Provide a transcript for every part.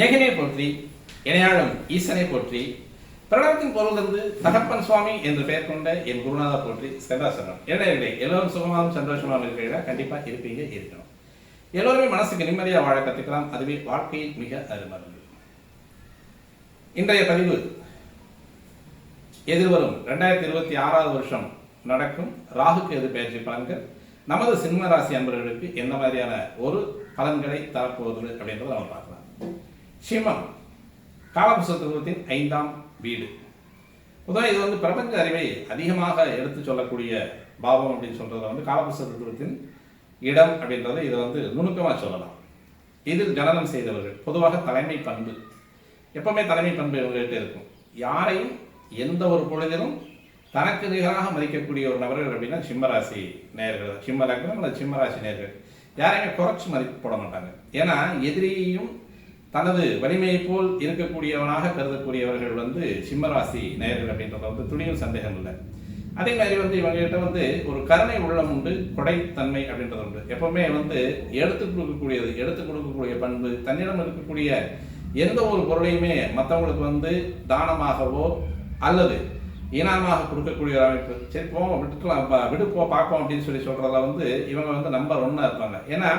ஏகனே போற்றி இணையாளும் ஈசனை போற்றி பிரணவத்தின் பொருளிலிருந்து தகப்பன் சுவாமி என்று பெயர் கொண்ட என் குருநாதா போற்றி சந்தாசனம். என்ன எல்லோரும் சுகமாகவும் சந்தோஷமாகவும் இருக்கிறீங்களா? கண்டிப்பா இருப்பீங்க, இருக்கணும். எல்லோருமே மனசுக்கு நிம்மதியாக வாழ கற்றுக்கலாம். அதுவே வாழ்க்கையில் மிக அருமருந்து. இன்றைய பதிவு எதிர்வரும் 2026 வருஷம் நடக்கும் ராகுக்கு எது பயிற்சி பலன்கள் நமது சிம்ம ராசி அன்பர்களுக்கு என்ன மாதிரியான ஒரு பலன்களை தரப்போகுது அப்படின்றத நம்ம பார்க்கலாம். சிம்மம் காலபுருஷத்தின் 5ஆம் வீடு. பொதுவாக இது வந்து பிரபஞ்ச அறிவை அதிகமாக எடுத்து சொல்லக்கூடிய பாவம் அப்படின்னு சொல்றதுல காலபுருஷத்தின் இடம் அப்படின்றத இதை நுணுக்கமாக சொல்லலாம். இதில் ஜனனம் செய்தவர்கள் பொதுவாக தலைமை பண்பு, எப்பவுமே தலைமை பண்பு இவங்ககிட்ட இருக்கும். யாரையும் எந்த ஒரு பொழுதிலும் தனக்கு நிகராக மதிக்கக்கூடிய ஒரு நபர்கள் அப்படின்னா சிம்மராசி நேயர்கள், சிம்ம லக்னம் அல்லது சிம்மராசி நேயர்கள். யாரையுமே குறைச்சி மதிப்பு போட மாட்டாங்க. ஏன்னா எதிரியையும் தனது வலிமையை போல் இருக்கக்கூடியவனாக கருதக்கூடியவர்கள் சிம்மராசி நேயர்கள் அப்படின்றத துணியும் சந்தேகம் இல்லை. அதே மாதிரி இவங்ககிட்ட ஒரு கருணை உள்ளம் உண்டு, கொடைத்தன்மை அப்படின்றது உண்டு. எப்பவுமே எடுத்துக் கொடுக்கக்கூடிய பண்பு, தன்னிடம் இருக்கக்கூடிய எந்த ஒரு பொருளையுமே மற்றவங்களுக்கு தானமாகவோ அல்லது ஈனமாக கொடுக்கக்கூடிய ஒரு அமைப்பு. சரி போவோம், விடுப்போம் பார்ப்போம் அப்படின்னு சொல்றதுல இவங்க நம்பர் 1 இருப்பாங்க. ஏன்னா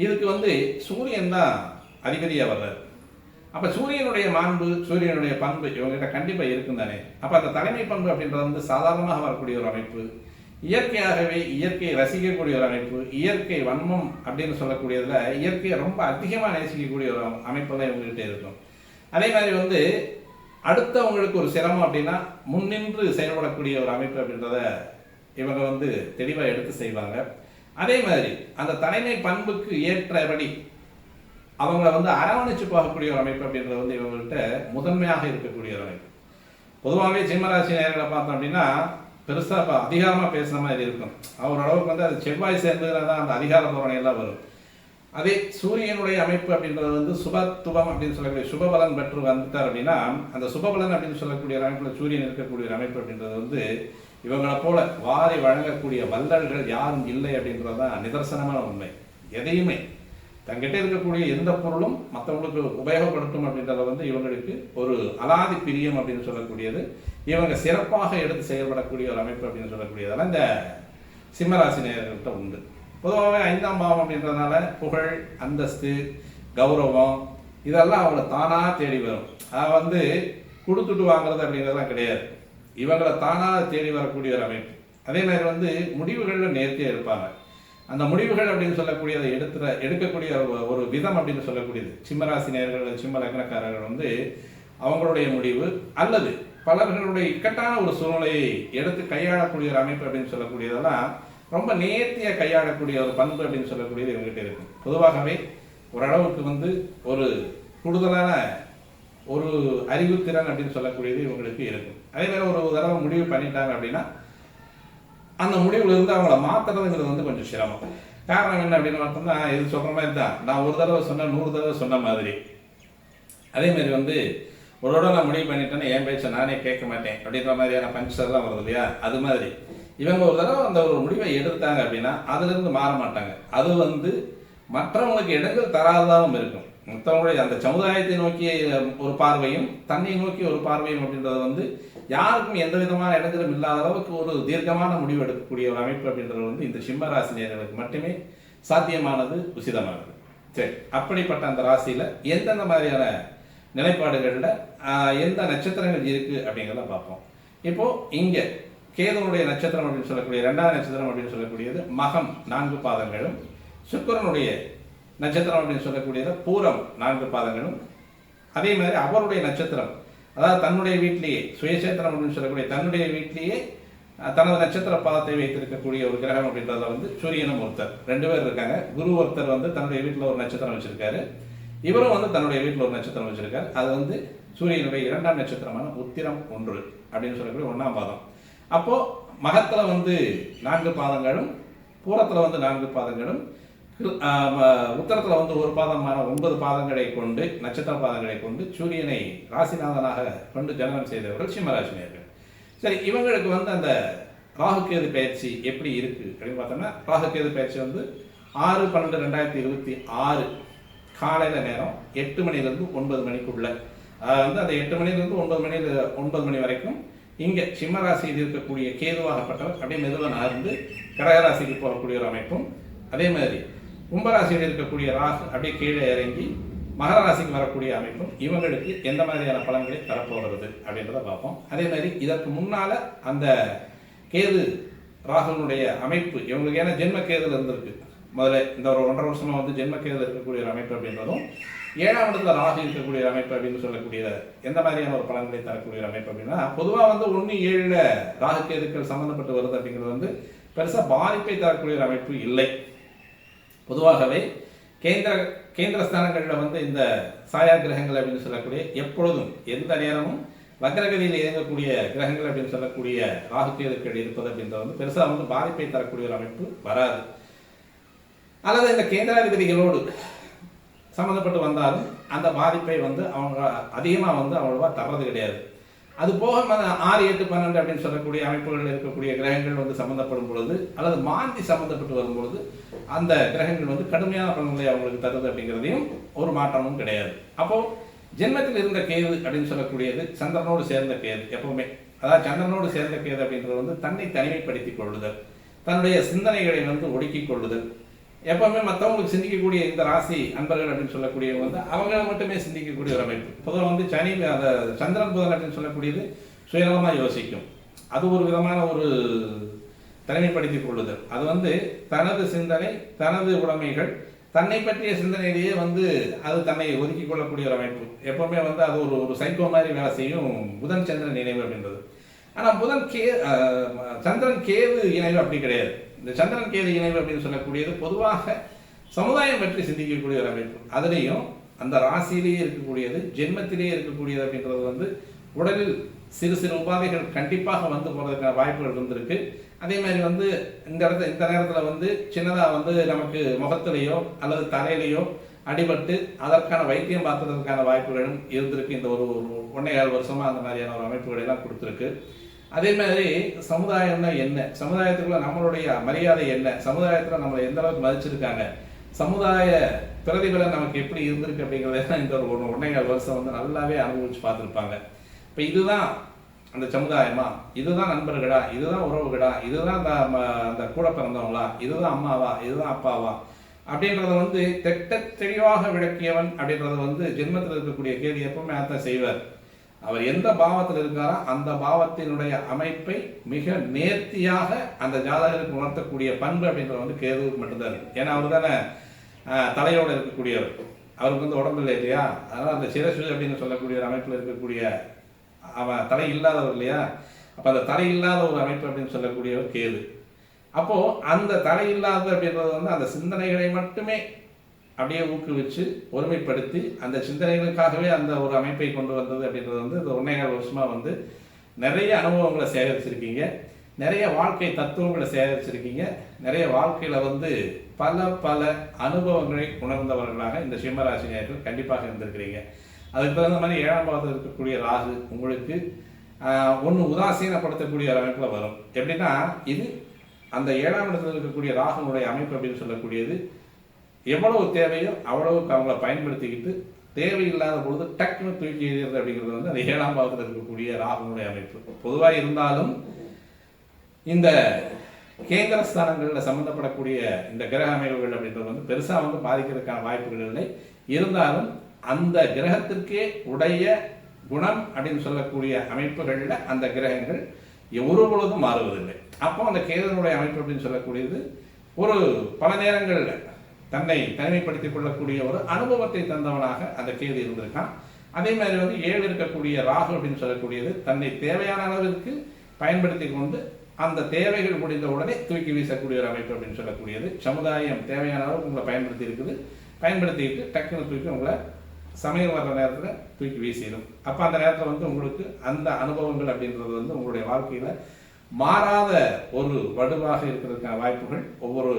இதுக்கு சூரியன் தான் அதிபதியாக வர்றாரு. அப்ப சூரியனுடைய மாண்பு, சூரியனுடைய பண்பு இவங்ககிட்ட கண்டிப்பா இருக்கும் தானே. அப்ப அந்த தலைமை பண்பு அப்படின்றது சாதாரணமாக வரக்கூடிய ஒரு அமைப்பு. இயற்கையாகவே இயற்கையை ரசிக்கக்கூடிய ஒரு அமைப்பு, இயற்கை வன்மம் அப்படின்னு சொல்லக்கூடியதுல இயற்கையை ரொம்ப அதிகமாக நேசிக்கக்கூடிய ஒரு அமைப்பு தான் இவங்ககிட்ட இருக்கும். அதே மாதிரி அடுத்தவங்களுக்கு ஒரு சிரமம் அப்படின்னா முன்னின்று செயல்படக்கூடிய ஒரு அமைப்பு அப்படின்றத இவங்க தெளிவாக எடுத்து செய்வாங்க. அதே மாதிரி அந்த தலைமை பண்புக்கு ஏற்றபடி அவங்கள அரவணைச்சு போகக்கூடிய ஒரு அமைப்பு அப்படின்றது இவங்கள்ட்ட முதன்மையாக இருக்கக்கூடிய ஒரு அமைப்பு. பொதுவாகவே சிம்மராசி நேர்களை பார்த்தோம் அப்படின்னா பெருசா அதிகாரமா பேசுற மாதிரி இருக்கும். அவரோடவுக்கு அது செவ்வாய் சேர்ந்ததுனால அந்த அதிகார தோரணை எல்லாம் வரும். அதே சூரியனுடைய அமைப்பு அப்படின்றது சுபத்துவம் அப்படின்னு சொல்லக்கூடிய சுபபலன் பெற்று வந்துட்டார் அப்படின்னா அந்த சுபபலன் அப்படின்னு சொல்லக்கூடிய அமைப்புல சூரியன் இருக்கக்கூடிய ஒரு அமைப்பு அப்படின்றது இவங்களை போல வாரி வழங்கக்கூடிய வல்லல்கள் யாரும் இல்லை அப்படின்றதுதான் நிதர்சனமான உண்மை. எதையுமே தங்கிட்ட இருக்கக்கூடிய எந்த பொருளும் மற்றவங்களுக்கு உபயோகப்படுத்தும் அப்படின்றத இவங்களுக்கு ஒரு அலாதி பிரியம் அப்படின்னு சொல்லக்கூடியது. இவங்க சிறப்பாக எடுத்து செயல்படக்கூடிய ஒரு அமைப்பு அப்படின்னு சொல்லக்கூடியதெல்லாம் இந்த சிம்மராசி நேயர்கள்ட்ட உண்டு. பொதுவாகவே 5ஆம் பாவம் அப்படின்றதுனால புகழ், அந்தஸ்து, கௌரவம் இதெல்லாம் அவங்களை தானா தேடி வரும். அதை கொடுத்துட்டு வாங்குறது அப்படிங்கிறதுலாம் கிடையாது. இவங்களை தானா தேடி வரக்கூடிய ஒரு அமைப்பு. அதே மாதிரி முடிவுகளில் நேர்த்தியாக இருப்பாங்க. அந்த முடிவுகள் அப்படின்னு சொல்லக்கூடியதை எடுக்கக்கூடிய ஒரு விதம் அப்படின்னு சொல்லக்கூடியது சிம்மராசி நேயர்கள், சிம்ம லக்னக்காரர்கள் அவங்களுடைய முடிவு அல்லது பலர்களுடைய இக்கட்டான ஒரு சூழ்நிலையை எடுத்து கையாளக்கூடிய ஒரு அமைப்பு அப்படின்னு சொல்லக்கூடியதெல்லாம் ரொம்ப நேர்த்தியாக கையாளக்கூடிய ஒரு பண்பு அப்படின்னு சொல்லக்கூடியது இவங்ககிட்ட இருக்கும். பொதுவாகவே ஓரளவுக்கு ஒரு கூடுதலான ஒரு அறிவுத்திறன் அப்படின்னு சொல்லக்கூடியது இவங்களுக்கு இருக்கும். அதே மாதிரி ஒரு தடவை முடிவு பண்ணிட்டாங்க அப்படின்னா அந்த முடிவுல இருந்து அவங்கள மாத்துறதுங்கிறது கொஞ்சம் சிரமம். காரணம் என்ன அப்படின்னு பார்த்தோம்னா இது சொல்ற மாதிரி தான், நான் ஒரு தடவை சொன்ன 100 தடவை சொன்ன மாதிரி. அதே மாதிரி ஒரு தடவை நான் முடிவு பண்ணிட்டேன்னா என் பேச்சை நானே கேட்க மாட்டேன் அப்படின்ற மாதிரியான பஞ்சர் தான் வருது இல்லையா. அது மாதிரி இவங்க ஒரு தடவை அந்த ஒரு முடிவை எடுத்தாங்க அப்படின்னா அதுல இருந்து மாற மாட்டாங்க. அது மற்றவங்களுக்கு இடங்கள் தராதாகவும் இருக்கும். மற்றவங்களுடைய அந்த சமுதாயத்தை நோக்கிய ஒரு பார்வையும் தன்னை நோக்கி ஒரு பார்வையும் அப்படின்றது யாருக்கும் எந்த விதமான இடங்களும் இல்லாத அளவுக்கு ஒரு தீர்க்கமான முடிவு எடுக்கக்கூடிய ஒரு அமைப்பு அப்படின்றது இந்த சிம்ம ராசி நேயர்களுக்கு மட்டுமே சாத்தியமானது, உசிதமானது. சரி, அப்படிப்பட்ட அந்த ராசியில எந்தெந்த மாதிரியான நிலைப்பாடுகள்ல எந்த நட்சத்திரங்கள் இருக்கு அப்படிங்கிறத பார்ப்போம். இப்போ இங்க கேதுனுடைய நட்சத்திரம் அப்படின்னு சொல்லக்கூடிய 2ஆம் நட்சத்திரம் அப்படின்னு சொல்லக்கூடியது மகம் 4 பாதங்களும், சுக்கிரனுடைய நட்சத்திரம் அப்படின்னு சொல்லக்கூடியது பூரம் 4 பாதங்களும், அதே மாதிரி அவருடைய நட்சத்திரம் அதாவது தன்னுடைய வீட்டிலேயே சுயசேத்திரம் அப்படின்னு சொல்லக்கூடிய தன்னுடைய வீட்டிலேயே தனது நட்சத்திர பாதத்தை வைத்திருக்கக்கூடிய ஒரு கிரகம் அப்படின்றத சூரியனும் ஒருத்தர் 2 பேர் இருக்காங்க. குரு ஒருத்தர் தன்னுடைய வீட்டில் ஒரு நட்சத்திரம் வச்சிருக்காரு. இவரும் தன்னுடைய வீட்டில் ஒரு நட்சத்திரம் வச்சிருக்காரு. அது சூரியனுடைய 2ஆம் நட்சத்திரமான உத்திரம் 1 அப்படின்னு சொல்லக்கூடிய 1ஆம் பாதம். அப்போ மகத்துல 4 பாதங்களும், பூரத்துல 4 பாதங்களும், உத்தரத்துல ஒரு பாதமான 9 பாதங்களை கொண்டு நட்சத்திர பாதங்களை கொண்டு சூரியனை ராசிநாதனாக கொண்டு ஜனனம் செய்தவர்கள் சிம்மராசி நேயர்கள். சரி, இவங்களுக்கு அந்த ராகுகேது பயிற்சி எப்படி இருக்கு அப்படின்னு பார்த்தோம்னா ராகுகேது பயிற்சி 6/12/2026 காலையில் நேரம் 8 மணிலேருந்து 9 மணிக்குள்ள, வந்து அந்த 8 மணிலேருந்து 9 மணி வரைக்கும் இங்கே சிம்ம ராசியில் இருக்கக்கூடிய கேதுவாகப்பட்டவர் அப்படியே மெதுவாக நகர்ந்து கடகராசிக்கு போகக்கூடிய ஒரு அமைப்பும், அதே மாதிரி கும்பராசியில் இருக்கக்கூடிய ராகு அப்படியே கீழே இறங்கி மகர ராசிக்கு வரக்கூடிய அமைப்பும் இவங்களுக்கு எந்த மாதிரியான பலன்களை தரப்போகிறது அப்படின்றத பார்ப்போம். அதே மாதிரி இதற்கு முன்னால் அந்த கேது ராகுனுடைய அமைப்பு இவங்களுக்கு ஏன்னா ஜென்ம கேதுல இருந்திருக்கு. முதல்ல இந்த ஒரு 1.5 வருஷமா வந்து ஜென்ம கேதுல இருக்கக்கூடிய ஒரு அமைப்பு அப்படின்றதும் 7ஆம் இடத்துல ராகு இருக்கக்கூடிய அமைப்பு அப்படின்னு சொல்லக்கூடிய எந்த மாதிரியான ஒரு பலன்களை தரக்கூடிய அமைப்பு அப்படின்னா, பொதுவாக வந்து 1-7 ராகு கேதுக்கள் சம்மந்தப்பட்டு வருது அப்படிங்கிறது வந்து பெருசாக பாதிப்பை தரக்கூடிய ஒரு அமைப்பு இல்லை. பொதுவாகவே கேந்திர ஸ்தானங்களில் வந்து இந்த சாயா கிரகங்கள் அப்படின்னு சொல்லக்கூடிய எப்பொழுதும் எந்த நேரமும் வக்ரகதியில் இயங்கக்கூடிய கிரகங்கள் அப்படின்னு சொல்லக்கூடிய ராகு கேதுக்கள் இருப்பது அப்படின்றது வந்து பெருசாக வந்து பாதிப்பை தரக்கூடிய ஒரு அமைப்பு வராது. அல்லது இந்த கேந்திராதிபதிகளோடு சம்மந்தப்பட்டு வந்தாலும் அந்த பாதிப்பை வந்து அவங்க அதிகமாக வந்து அவ்வளவா தர்றது கிடையாது. அது போக 6, 8, 12 அப்படின்னு சொல்லக்கூடிய அமைப்புகள் இருக்கக்கூடிய கிரகங்கள் வந்து சம்மந்தப்படும் பொழுது அல்லது மாந்தி சம்மந்தப்பட்டு வரும்பொழுது அந்த கிரகங்கள் வந்து கடுமையான பலன்களை அவங்களுக்கு தருது அப்படிங்கிறதையும் ஒரு மாற்றமும் கிடையாது. அப்போ ஜென்மத்தில் இருந்த கேது அப்படின்னு சொல்லக்கூடியது சந்திரனோடு சேர்ந்த கேது எப்பவுமே, அதாவது சந்திரனோடு சேர்ந்த கேது அப்படின்றது வந்து தன்னை தனிமைப்படுத்திக் கொள்ளுதல், தன்னுடைய சிந்தனைகளை வந்து ஒடுக்கிக் கொள்ளுதல், எப்பவுமே மற்றவங்களுக்கு சிந்திக்கக்கூடிய இந்த ராசி அன்பர்கள் அப்படின்னு சொல்லக்கூடியவங்க வந்து அவங்கள மட்டுமே சிந்திக்கக்கூடிய ஒரு அமைப்பு. பொதுவாக வந்து அந்த சந்திரன் புதன் அப்படின்னு சொல்லக்கூடியது சுயநலமாக யோசிக்கும். அது ஒரு விதமான ஒரு தனிமைப்படுத்திக் கொள்ளுதல். அது வந்து தனது சிந்தனை, தனது உடைமைகள், தன்னை பற்றிய சிந்தனையிலேயே வந்து அது தன்னை ஒதுக்கி கொள்ளக்கூடிய ஒரு அமைப்பு. எப்பவுமே வந்து அது ஒரு சைக்கோ மாதிரி வேலை செய்யும் புதன் சந்திரன் இணைவு அப்படின்றது. ஆனால் சந்திரன் கேது இணைவு அப்படி கிடையாது. இந்த சந்திரன் கேது இணைவு அப்படின்னு சொல்லக்கூடியது பொதுவாக சமுதாயம் பற்றி சிந்திக்கக்கூடிய ஒரு அமைப்பு. அதுலேயும் அந்த ராசியிலேயே இருக்கக்கூடியது, ஜென்மத்திலேயே இருக்கக்கூடியது அப்படின்றது வந்து உடலில் சிறு சிறு உபாதைகள் கண்டிப்பாக வந்து போகிறதுக்கான வாய்ப்புகள் இருந்திருக்கு. அதே மாதிரி வந்து இந்த நேரத்தில் வந்து சின்னதாக வந்து நமக்கு முகத்திலேயோ அல்லது தலையிலையோ அடிபட்டு அதற்கான வைத்தியம் பார்த்ததற்கான வாய்ப்புகளும் இருந்திருக்கு. இந்த ஒரு 1.25 வருஷமாக அந்த மாதிரியான ஒரு அமைப்புகளை எல்லாம் கொடுத்துருக்கு. அதே மாதிரி சமுதாயம்னா என்ன, சமுதாயத்துக்குள்ள நம்மளுடைய மரியாதை என்ன, சமுதாயத்தில் நம்மளை எந்த அளவுக்கு மதிச்சிருக்காங்க, சமுதாய பிரதிபலன் நமக்கு எப்படி இருந்திருக்கு அப்படிங்கிறதெல்லாம் இந்த ஒரு 1.25 வருஷம் வந்து நல்லாவே அனுபவிச்சு பார்த்துருப்பாங்க. இப்போ இதுதான் அந்த சமுதாயமா, இதுதான் நண்பர்களா, இதுதான் உறவுகளா, இதுதான் அந்த கூட பிறந்தவங்களா, இதுதான் அம்மாவா, இதுதான் அப்பாவா அப்படின்றத வந்து தெளிவாக விளக்கியவன் அப்படின்றத வந்து ஜென்மத்தில் இருக்கக்கூடிய கேள்வி எப்பவுமே அதான் செய்வார். அவர் எந்த பாவத்தில் இருக்காரோ அந்த பாவத்தினுடைய அமைப்பை மிக நேர்த்தியாக அந்த ஜாதகருக்கு உணர்த்தக்கூடிய பண்பு அப்படின்றது வந்து கேதுவுக்கு மட்டும்தான் இருக்கு. ஏன்னா அவர் தானே தலையோடு இருக்கக்கூடியவர், அவருக்கு வந்து உடம்பு இல்லை இல்லையா, அதனால் அந்த சிரசு அப்படின்னு சொல்லக்கூடிய ஒரு அமைப்பில் இருக்கக்கூடிய அவன் தலை இல்லாதவர் இல்லையா, அப்போ அந்த தலை இல்லாத ஒரு அமைப்பு அப்படின்னு சொல்லக்கூடியவர் கேது. அப்போது அந்த தலை இல்லாத அப்படின்றது வந்து அந்த சிந்தனைகளை மட்டுமே அப்படியே ஊக்குவிச்சு ஒருமைப்படுத்தி அந்த சிந்தனைகளுக்காகவே அந்த ஒரு அமைப்பை கொண்டு வந்தது அப்படின்றது வந்து இந்த 1.25 வருஷமாக வந்து நிறைய அனுபவங்களை சேகரிச்சிருக்கீங்க, நிறைய வாழ்க்கை தத்துவங்களை சேகரிச்சிருக்கீங்க, நிறைய வாழ்க்கையில் வந்து பல அனுபவங்களை உணர்ந்தவர்களாக இந்த சிம்மராசி நேயர்கள் கண்டிப்பாக இருந்திருக்கிறீங்க. அதுக்கு தகுந்த மாதிரி 7ஆம் பாவத்தில் இருக்கக்கூடிய ராகு உங்களுக்கு ஒன்று உதாசீனப்படுத்தக்கூடிய ஒரு அமைப்பில் வரும். எப்படின்னா இது அந்த 7ஆம் இடத்துல இருக்கக்கூடிய ராகுனுடைய அமைப்பு அப்படின்னு சொல்லக்கூடியது எவ்வளவு தேவையோ அவ்வளவுக்கு அவங்கள பயன்படுத்திக்கிட்டு தேவையில்லாத பொழுது டக்குன்னு தூக்கி எறிகிறது அப்படிங்கிறது வந்து அந்த 7ஆம் பாவத்தில் இருக்கக்கூடிய ராகுனுடைய அமைப்பு. பொதுவாக இருந்தாலும் இந்த கேந்திரஸ்தானங்களில் சம்மந்தப்படக்கூடிய இந்த கிரக அமைப்புகள் அப்படின்றது வந்து பெருசாக வந்து பாதிக்கிறதுக்கான வாய்ப்புகள் இல்லை. இருந்தாலும் அந்த கிரகத்திற்கே உடைய குணம் அப்படின்னு சொல்லக்கூடிய அமைப்புகளில் அந்த கிரகங்கள் ஒரு பொழுதும் மாறுவதில்லை. அப்போ அந்த கேதுனுடைய அமைப்பு அப்படின்னு சொல்லக்கூடியது ஒரு பல நேரங்களில் தன்னை தனிமைப்படுத்திக் கொள்ளக்கூடிய ஒரு அனுபவத்தை தந்தவனாக அந்த கேது இருந்திருக்கான். அதே மாதிரி வந்து 7 இருக்கக்கூடிய ராகு அப்படின்னு சொல்லக்கூடியது தன்னை தேவையான அளவிற்கு பயன்படுத்தி கொண்டு அந்த தேவைகள் முடிந்த உடனே தூக்கி வீசக்கூடிய ஒரு அமைப்பு அப்படின்னு சொல்லக்கூடியது. சமுதாயம் தேவையான அளவுக்கு உங்களை பயன்படுத்தி இருக்குது, பயன்படுத்திக்கிட்டு டக்குன்னு தூக்கி உங்களை சமையல் வர்ற நேரத்தில் தூக்கி வீசிடும். அப்போ அந்த நேரத்தில் வந்து உங்களுக்கு அந்த அனுபவங்கள் அப்படின்றது வந்து உங்களுடைய வாழ்க்கையில் மாறாத ஒரு வடுவாக இருக்கிறதுக்கான வாய்ப்புகள் ஒவ்வொரு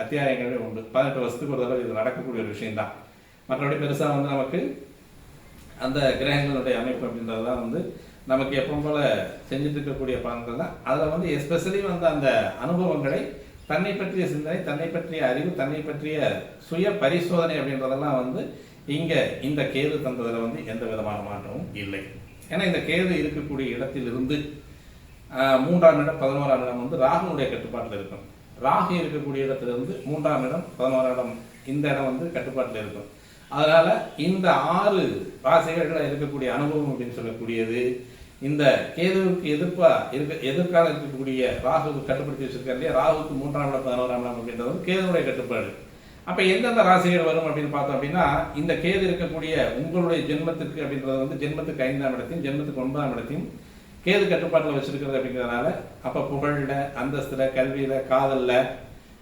அத்தியாயங்களிலும் உண்டு. 18 வருஷத்துக்கு ஒரு தடவை இது நடக்கக்கூடிய ஒரு விஷயம்தான். மற்றபடி பெருசாக வந்து நமக்கு அந்த கிரகங்களுடைய அமைப்பு அப்படின்றது தான் வந்து நமக்கு எப்பவும் போல செஞ்சுட்டு இருக்கக்கூடிய பலன்கள் தான். அதில் வந்து எஸ்பெஷலி வந்து அந்த அனுபவங்களை, தன்னை பற்றிய சிந்தனை, தன்னை பற்றிய அறிவு, தன்னை பற்றிய சுய பரிசோதனை அப்படின்றதெல்லாம் வந்து இங்க இந்த கேது தந்ததுல வந்து எந்த விதமான மாற்றமும் இல்லை. ஏன்னா இந்த கேது இருக்கக்கூடிய இடத்திலிருந்து 3ஆம் இடம் 11ஆம் இடம் வந்து ராகுனுடைய கட்டுப்பாட்டில் இருக்கும். ராகு இருக்கக்கூடிய இடத்திலிருந்து 3ஆம் இடம் 11ஆம் இடம் இந்த இடம் வந்து கட்டுப்பாட்டில் இருக்கும். அதனால இந்த 6 ராசிகளில் இருக்கக்கூடிய அனுபவம் அப்படின்னு சொல்லக்கூடியது இந்த கேதுவுக்கு எதிர்கால இருக்கக்கூடிய ராகுக்கு கட்டுப்படுத்தி வச்சிருக்காரு இல்லையா, ராகுக்கு 3ஆம் இடம் 11ஆம் இடம் அப்படின்றது வந்து கேதுவுடைய கட்டுப்பாடு. அப்ப எந்தெந்த ராசிகள் வரும் அப்படின்னு பார்த்தோம் அப்படின்னா, இந்த கேது இருக்கக்கூடிய உங்களுடைய ஜென்மத்துக்கு அப்படின்றது வந்து ஜென்மத்துக்கு 5ஆம் இடத்தையும் ஜென்மத்துக்கு 9ஆம் இடத்தையும் கேது கட்டுப்பாட்டில் வச்சிருக்கிறது அப்படிங்கிறதுனால அப்ப புகழ்ல, அந்தஸ்துல, கல்வியில, காதல்ல,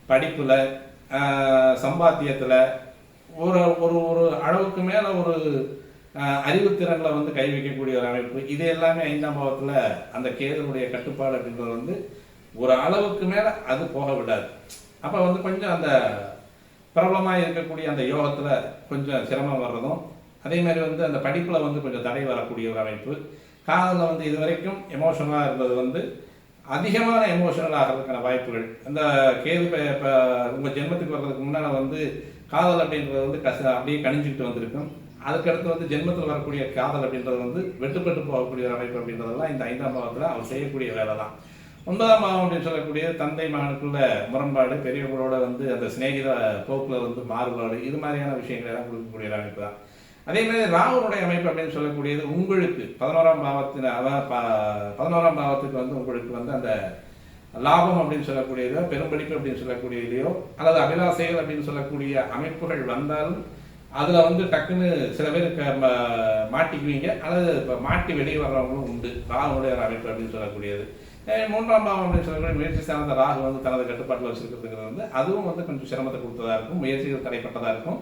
படிப்புல, சம்பாத்தியத்துல ஒரு ஒரு ஒரு அளவுக்கு மேல ஒரு அறிவுத்திறன்ல வந்து கை வைக்கக்கூடிய ஒரு அமைப்பு. இது எல்லாமே 5ஆம் பாவத்துல அந்த கேதுனுடைய கட்டுப்பாடு அப்படின்றது வந்து ஒரு அளவுக்கு மேல அது போக விடாது. அப்ப வந்து கொஞ்சம் அந்த பிரபலமாக இருக்கக்கூடிய அந்த யோகத்துல கொஞ்சம் சிரமம் வர்றதும், அதே மாதிரி வந்து அந்த படிப்புல வந்து கொஞ்சம் தடை வரக்கூடிய ஒரு அமைப்பு. காதலில் வந்து இது வரைக்கும் எமோஷனலாக இருந்தது வந்து அதிகமான எமோஷனல் ஆகிறதுக்கான வாய்ப்புகள். அந்த கேது இப்போ உங்கள் ஜென்மத்துக்கு வர்றதுக்கு முன்னால் வந்து காதல் அப்படின்றது வந்து அப்படியே கணிஞ்சிக்கிட்டு வந்திருக்கும். அதுக்கடுத்து வந்து ஜென்மத்தில் வரக்கூடிய காதல் அப்படின்றது வந்து வெட்டுப்பட்டு போகக்கூடிய ஒரு அமைப்பு அப்படின்றதெல்லாம் இந்த 5ஆம் பாவத்தில் அவர் செய்யக்கூடிய வேலை தான். 9ஆம் பாவம் அப்படின்னு சொல்லக்கூடிய தந்தை மகனுக்குள்ள முரண்பாடு, பெரியவர்களோட வந்து அந்த சிநேகித போக்குல வந்து மாறுபாடு, இது மாதிரியான விஷயங்கள் எல்லாம் கொடுக்கக்கூடிய ஒரு அமைப்பு தான். அதே மாதிரி ராகுனுடைய அமைப்பு அப்படின்னு சொல்லக்கூடியது உங்களுக்கு 11ஆம் பாவத்தின் 11ஆம் பாவத்துக்கு வந்து உங்களுக்கு வந்து அந்த லாபம் அப்படின்னு சொல்லக்கூடியதோ, பெரும்படிப்பு அப்படின்னு சொல்லக்கூடியதையோ, அல்லது அபிலாசைகள் அப்படின்னு சொல்லக்கூடிய அமைப்புகள் வந்தாலும் அதுல வந்து டக்குன்னு சில பேருக்கு மாட்டிக்குவீங்க, அல்லது மாட்டி வெளியே வர்றவங்களும் உண்டு. ராகுனுடைய அமைப்பு அப்படின்னு சொல்லக்கூடியது 3ஆம் பாவம் அப்படின்னு சொல்லக்கூடிய முயற்சி சார்ந்த ராகு வந்து தனது கட்டுப்பாட்டில் வச்சிருக்கிறதுங்கிறது வந்து அதுவும் வந்து கொஞ்சம் சிரமத்தை கொடுத்ததா இருக்கும். முயற்சிகள் தடைப்பட்டதா இருக்கும்,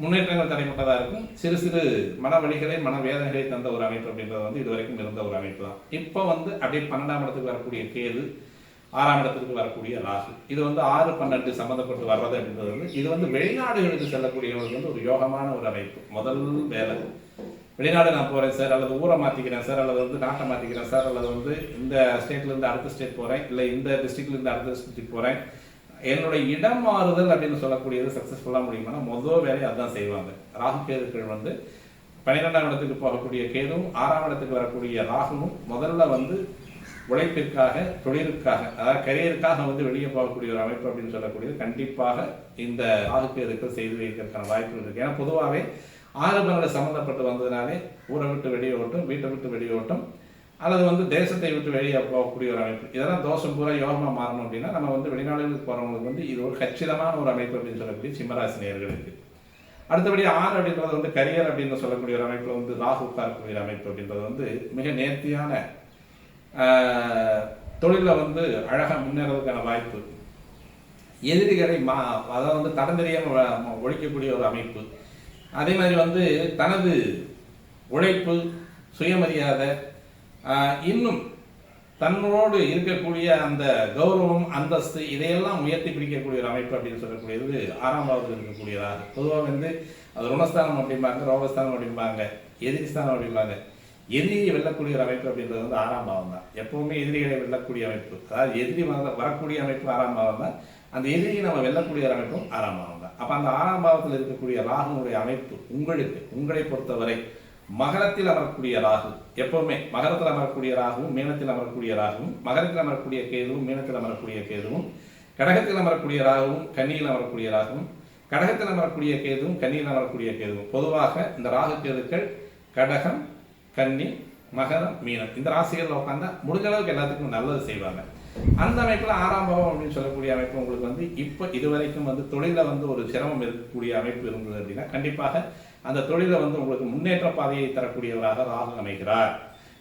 முன்னேற்றங்கள் தடைப்பட்டதா இருக்கும். சிறு சிறு மன வலிகளை, மன வேதனைகளை தந்த ஒரு அமைப்பு அப்படின்றது வந்து இதுவரைக்கும் இருந்த ஒரு அமைப்பு தான். இப்போ வந்து அப்படியே 12ஆம் இடத்துக்கு வரக்கூடிய கேது, 6ஆம் இடத்துக்கு வரக்கூடிய ராகு, இது வந்து 6, 12 சம்பந்தப்பட்டு வர்றது அப்படின்றது வந்து இது வந்து வெளிநாடுகளுக்கு செல்லக்கூடியவர்களுக்கு வந்து ஒரு யோகமான ஒரு அமைப்பு. முதல் வேலை வெளிநாடு நான் போறேன் சார், அல்லது ஊரை மாத்திக்கிறேன் சார், அல்லது வந்து நாட்டை மாத்திக்கிறேன் சார், அல்லது வந்து இந்த ஸ்டேட்ல இருந்து அடுத்த ஸ்டேட் போறேன், இல்லை இந்த டிஸ்ட்ரிக்ட்ல இருந்து அடுத்த டிஸ்ட்ரிக்ட் போறேன், என்னுடைய இடம் மாறுதல் அப்படின்னு சொல்லக்கூடியது சக்சஸ்ஃபுல்லா முடியுமானா முதல் வேலையை அதுதான் செய்வாங்க. ராகு கேதுக்கள் வந்து 12ஆம் இடத்துக்கு போகக்கூடிய கேதுவும் 6ஆம் இடத்துக்கு வரக்கூடிய ராகுவும் முதல்ல வந்து உழைப்பிற்காக, தொழிலுக்காக, அதாவது கரியருக்காக வந்து வெளியே போகக்கூடிய ஒரு அமைப்பு அப்படின்னு சொல்லக்கூடியது கண்டிப்பாக இந்த ராகு கேதுக்கள் செய்து வைக்கிறதுக்கான வாய்ப்புகள் இருக்கு. ஏன்னா பொதுவாகவே 6, 12 சம்பந்தப்பட்டு வந்ததுனாலே ஊரை விட்டு வெளியே ஓட்டும், வீட்டை விட்டு வெளியே ஓட்டும், அல்லது வந்து தேசத்தை விட்டு வெளியே போகக்கூடிய ஒரு அமைப்பு. இதெல்லாம் தோஷம் பூரா யோகமா மாறணும் அப்படின்னா நம்ம வந்து வெளிநாடுகளுக்கு போறவங்களுக்கு வந்து இது ஒரு கச்சிதமான ஒரு அமைப்பு அப்படின்னு சொல்லக்கூடிய சிம்மராசி நேயர்களுக்கு. அடுத்தபடி 6 அப்படின்றது வந்து கரியர் அப்படின்னு சொல்லக்கூடிய ஒரு அமைப்புல வந்து ராகு உட்காரக்கூடிய அமைப்பு அப்படின்றது வந்து மிக நேர்த்தியான தொழில வந்து அழகா முன்னேறதுக்கான வாய்ப்பு. எதிரிகளை அதாவது வந்து தடந்தெரியாம ஒழிக்கக்கூடிய ஒரு அமைப்பு. அதே மாதிரி வந்து தனது உழைப்பு, சுயமரியாதை, இன்னும் தன்னோடு இருக்கக்கூடிய அந்த கௌரவம், அந்தஸ்து, இதையெல்லாம் உயர்த்தி பிடிக்கக்கூடிய ஒரு அமைப்பு அப்படின்னு சொல்லக்கூடியது 6ஆம் பாவத்தில் இருக்கக்கூடியதாக. பொதுவாக வந்து அது ருணஸ்தானம் அப்படிம்பாங்க, ரோகஸ்தானம் அப்படிம்பாங்க, எதிரிஸ்தானம் அப்படிம்பாங்க. எதிரியை வெல்லக்கூடிய ஒரு அமைப்பு அப்படின்றது வந்து 6ஆம் பாவம் தான். எப்பவுமே எதிரிகளை வெல்லக்கூடிய அமைப்பு, அதாவது எதிரி வரக்கூடிய அமைப்பு 6ஆம் பாவம் தான். அந்த எதிரியை நம்ம வெல்லக்கூடிய ஒரு அமைப்பும் 6ஆம் பாவம் தான். அப்ப அந்த 6ஆம் பாவத்தில் இருக்கக்கூடிய ராகுனுடைய அமைப்பு உங்களை பொறுத்தவரை மகரத்தில் அமரக்கூடிய ராகு, எப்பவுமே மகரத்தில் அமரக்கூடிய ராகுவும், மீனத்தில் அமரக்கூடிய ராகுவும், மகரத்தில் அமரக்கூடிய கேதுவும், மீனத்தில் அமரக்கூடிய கேதுவும், கடகத்தில் அமரக்கூடிய ராகுவும், கன்னியில் அமரக்கூடிய ராகுவும், கடகத்தில் அமரக்கூடிய கேதுவும், கன்னியில் அமரக்கூடிய கேதுவும். பொதுவாக இந்த ராகு கேதுக்கள் கடகம், கன்னி, மகரம், மீனம் இந்த ராசிகளில் உட்காந்தா முடிஞ்ச அளவுக்கு எல்லாத்துக்கும் நல்லது செய்வாங்க. அந்த அமைப்புல 6ஆம் பாவம் அப்படின்னு சொல்லக்கூடிய அமைப்பு உங்களுக்கு வந்து இப்ப இதுவரைக்கும் வந்து தொழில வந்து ஒரு சிரமம் இருக்கக்கூடிய அமைப்பு இருந்தது அப்படின்னா கண்டிப்பாக அந்த தொழில வந்து உங்களுக்கு முன்னேற்ற பாதையை தரக்கூடியவராக ராகு அமைகிறார்.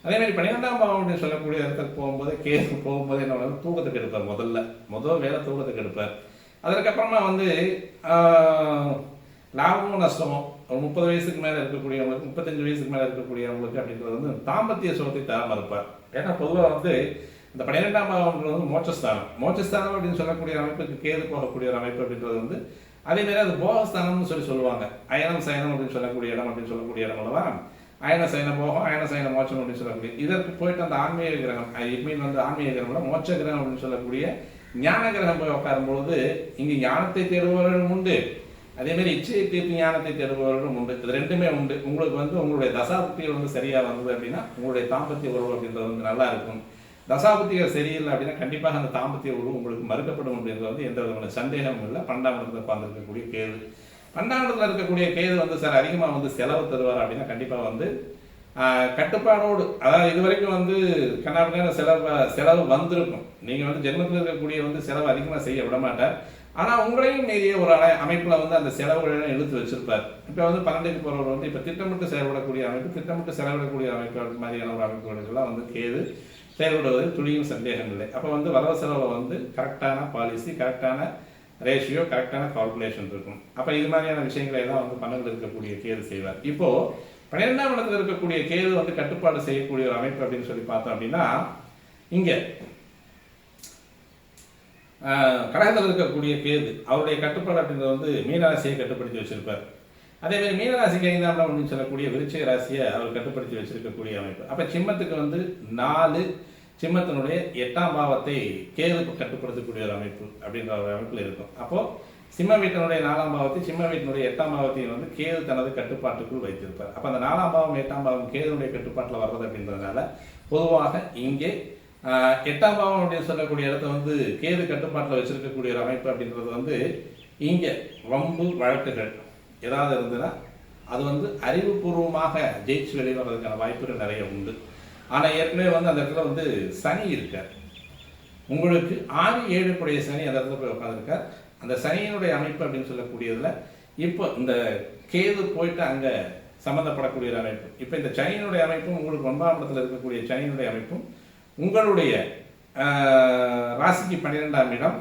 அதே மாதிரி 12ஆம் பாவம் அப்படின்னு சொல்லக்கூடிய இடத்துக்கு போகும்போது கேது போகும்போது என்ன தூக்கத்துக்கு எடுப்பார். முதல் வேலை தூக்கத்துக்கு எடுப்பார். அதற்கப்புறமா வந்து லாபமும் நஷ்டமும் ஒரு 30 வயசுக்கு மேல இருக்கக்கூடியவங்களுக்கு, 35 வயசுக்கு மேல இருக்கக்கூடியவங்களுக்கு அப்படின்றது வந்து தாம்பத்திய சுகத்தை தராம இருப்பார். ஏன்னா பொதுவாக வந்து இந்த 12ஆம் பாவம்ன்றது வந்து மோட்சஸ்தானம் அப்படின்னு சொல்லக்கூடிய அமைப்புக்கு கேது போகக்கூடிய ஒரு அமைப்பு அப்படின்றது வந்து அதே மாதிரி அது போகஸ்தானம்னு சொல்லுவாங்க. அயனம் சயனம் அப்படின்னு சொல்லக்கூடிய இடம் அப்படின்னு சொல்லக்கூடிய இடம் அல்லவா. அயன சயன போகம், அயன சயன மோட்சம் அப்படின்னு சொல்லக்கூடிய இதற்கு போயிட்டு அந்த ஆன்மீக கிரகம், மீன் வந்து ஆன்மீக கிரகம் மோட்ச கிரகம் அப்படின்னு சொல்லக்கூடிய ஞான கிரகம் போய் உட்காரும் பொழுது இங்கு ஞானத்தை தேடுபவர்களும் உண்டு, அதேமாதிரி இச்சையை தீர்த்து ஞானத்தை தேடுபவர்களும் உண்டு. இது ரெண்டுமே உண்டு. உங்களுக்கு வந்து உங்களுடைய தசாபுத்திகள் வந்து சரியாக வந்தது அப்படின்னா உங்களுடைய தாம்பத்திய உறவு அப்படின்றது வந்து நல்லா இருக்கும். தசாபுத்திகள் சரியில்லை அப்படின்னா கண்டிப்பாக அந்த தாம்பத்திய உறவு உங்களுக்கு மறுக்கப்படும் அப்படின்றது வந்து எந்த விதமான சந்தேகமும் இல்லை. 12ஆம் இடத்துல உட்கார்ந்துருக்கக்கூடிய கேது, 12ஆம் இடத்துல இருக்கக்கூடிய கேது வந்து சார் அதிகமாக வந்து செலவு தருவார் அப்படின்னா கண்டிப்பாக வந்து கட்டுப்பாடோடு, அதாவது இது வரைக்கும் வந்து கண்ணாபின்ன செலவு வந்திருக்கும். நீங்கள் வந்து ஜென்மத்தில் இருக்கக்கூடிய வந்து செலவு அதிகமாக செய்ய விட மாட்டார். ஆனால் உங்களையும் மீறிய ஒரு அமைப்பில் வந்து அந்த செலவுகளை இழுத்து வச்சிருப்பார். இப்போ வந்து 12க்கு போகிறவர் வந்து இப்போ திட்டமிட்டு செயல்படக்கூடிய அமைப்பு, திட்டமிட்டு செலவிடக்கூடிய அமைப்பு மாதிரியான ஒரு அமைப்புகளுக்கெல்லாம் வந்து கேது செயல்படுவதில் துளியும் சந்தேகம் இல்லை. அப்போ வந்து வரவு செலவை வந்து கரெக்டான பாலிசி, கரெக்டான ரேஷியோ, கரெக்டான கால்குலேஷன் இருக்கும். அப்போ இது மாதிரியான விஷயங்களை எல்லாம் வந்து 12 இருக்கக்கூடிய கேது செய்வார். இப்போது 12ஆம் இடத்துல இருக்கக்கூடிய கேது வந்து கட்டுப்பாடு செய்யக்கூடிய ஒரு அமைப்பு அப்படின்னு சொல்லி பார்த்தோம் அப்படின்னா, இங்கே கடகத்தில் இருக்கக்கூடிய கேது அவருடைய கட்டுப்பாடு அப்படின்றது வந்து மீனராசியை கட்டுப்படுத்தி வச்சிருப்பார். அதே மாதிரி மீனராசிக்கு 5ஆம் இடம் அப்படின்னு சொல்லக்கூடிய விருச்சிக ராசியை அவர் கட்டுப்படுத்தி வச்சிருக்கக்கூடிய அமைப்பு. அப்போ சிம்மத்துக்கு வந்து 4, சிம்மத்தினுடைய 8ஆம் பாவத்தை கேது கட்டுப்படுத்தக்கூடிய ஒரு அமைப்பு அப்படின்ற ஒரு அமைப்பில் இருக்கும். அப்போது சிம்ம வீட்டினுடைய 4ஆம் பாவத்தை, சிம்ம வீட்டினுடைய 8ஆம் பாவத்தையும் வந்து கேது தனது கட்டுப்பாட்டுக்குள் வைத்திருப்பார். அப்போ அந்த 4ஆம் பாவம் 8ஆம் பாவம் கேதுடைய கட்டுப்பாட்டில் வர்றது அப்படின்றதுனால பொதுவாக இங்கே 8ஆம் பாவம் அப்படின்னு சொல்லக்கூடிய இடத்த வந்து கேது கட்டுப்பாட்டில் வச்சிருக்கக்கூடிய ஒரு அமைப்பு அப்படின்றது வந்து இங்கே வம்பு வழக்குகள் ஏதாவது இருந்ததுன்னா அது வந்து அறிவுபூர்வமாக ஜெயிச்சு வெளிவரதுக்கான வாய்ப்புகள் நிறைய உண்டு. ஆனால் ஏற்கனவே வந்து அந்த இடத்துல வந்து சனி இருக்கார். உங்களுக்கு 6, 7 சனி அந்த இடத்துல போய் உட்காந்துருக்கார். அந்த சனியினுடைய அமைப்பு அப்படின்னு சொல்லக்கூடியதுல இப்போ இந்த கேது போயிட்டு அங்கே சம்மந்தப்படக்கூடிய ஒரு அமைப்பு. இப்போ இந்த சனியினுடைய அமைப்பும் உங்களுக்கு 9ஆம் இடத்துல இருக்கக்கூடிய சனியினுடைய அமைப்பும் உங்களுடைய ராசிக்கு 12ஆம் இடம்,